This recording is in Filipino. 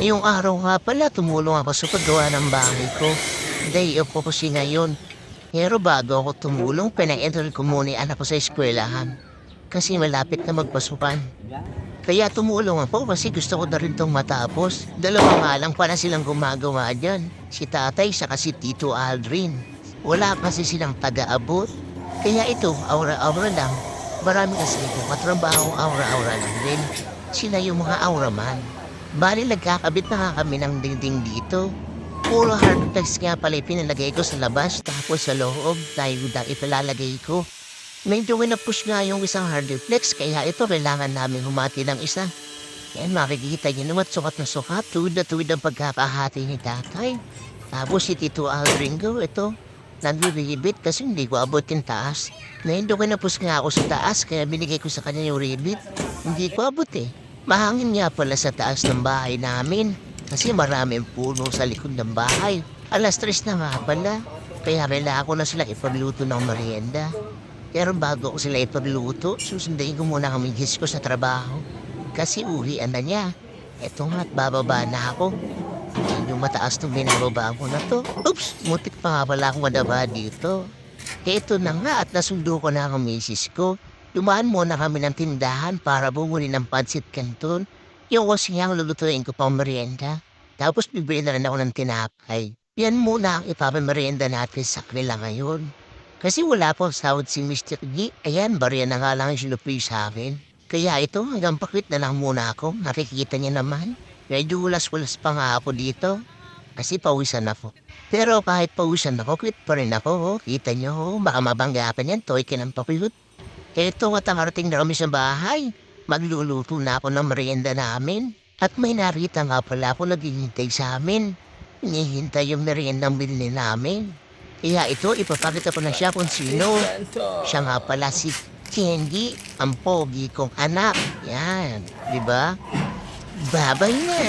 Ngayong araw nga pala, tumulong ako sa paggawa ng bahay ko. Day off ko kasi ngayon. Pero bago ako tumulong, pina-enroll ko muna yung anak ko sa eskwelahan. Kasi malapit na magpasukan. Kaya tumulong ako kasi gusto ko na rin tong matapos. Dalawa nga lang para silang gumagawa dyan. Si tatay saka si Tito Aldrin. Wala kasi silang taga-abot. Kaya ito, aura-aura lang. Marami kasi itong katrabaho, aura-aura lang din. Sila yung mga auraman. Bali, nagkakabit na nga kami ng dingding dito. Puro hardplex nga pala yung pinalagay ko sa labas, tapos sa loob, tayo ipalalagay ko. Medyo winapush nga yung isang hardplex, kaya ito kailangan namin humati ng isa. Yan, makikita niyo naman sukat na sukat, tuwid na tuwid ang pagkakahati ni tatay. Tapos si Tito Aldringo, ito, nag-ribbit kasi hindi ko abot yung taas. Medyo kinapos nga ako sa taas, kaya binigay ko sa kanya yung ribbit. Hindi ko abot eh. Mahangin nga pala sa taas ng bahay namin kasi maraming puno sa likod ng bahay. 3:00 na nga pala, kaya kailangan ko na sila ipagluto ng merienda. Pero bago ko sila ipagluto, susundayin ko muna ang misis ko sa trabaho. Kasi uwian na niya. Eto nga at bababa na ako. Yung mataas nung binababa ko na to. Oops! Mutik pa nga pala akong madaba dito. Eto na nga at nasundo ko na ang misis ko. Dumaan muna kami ng tindahan para bumuli ng pancit canton. Yung kasi ang lulutuin ko pang merienda. Tapos bibili na rin ako ng tinapay. Yan muna ang ipapamerienda natin sa kanila ngayon. Kasi wala pong sahod si Mr. G. Ayan, bariya na nga lang yung sinupi sa akin. Kaya ito, hanggang pakwit na lang muna ako. Nakikita niya naman. Medyo ulas-ulas pa nga ako dito. Kasi pawisan ako. Pero kahit pawisan ako, quit pa rin ako. Oh. Kita niyo, oh. Baka mabanggapan yan. Toy kinang pakwit. Eto at ang arating na kami sa bahay. Magluluto na ako ng merienda namin. At may narita nga pala ako naghihintay sa amin. Hinihintay yung meriendang bilhin namin. Kaya ito, ipapakita ko na siya kung sino. Siya nga pala si Candy, ang pogi kong anak. Yan, di ba? Babay na.